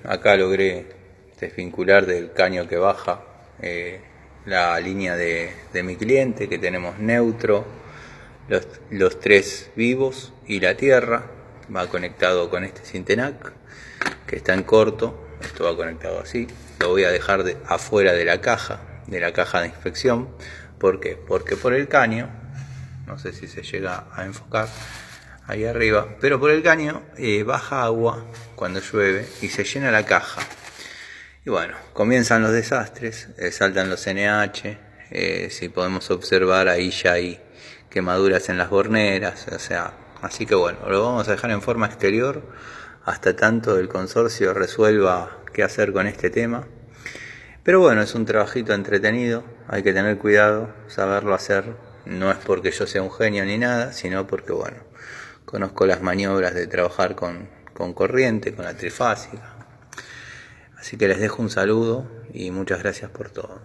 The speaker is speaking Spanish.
Acá logré desvincular del caño que baja la línea de mi cliente, que tenemos neutro, los tres vivos y la tierra. Va conectado con este Sintenac que está en corto. Esto va conectado así. Lo voy a dejar afuera de la caja de inspección. ¿Por qué? Porque por el caño, no sé si se llega a enfocar ahí arriba, pero por el caño baja agua cuando llueve y se llena la caja. Y bueno, comienzan los desastres, saltan los NH, si podemos observar ahí ya hay quemaduras en las borneras, o sea, así que bueno, lo vamos a dejar en forma exterior hasta tanto el consorcio resuelva qué hacer con este tema. Pero bueno, es un trabajito entretenido, hay que tener cuidado, saberlo hacer. No es porque yo sea un genio ni nada, sino porque bueno, conozco las maniobras de trabajar con corriente, con la trifásica. Así que les dejo un saludo y muchas gracias por todo.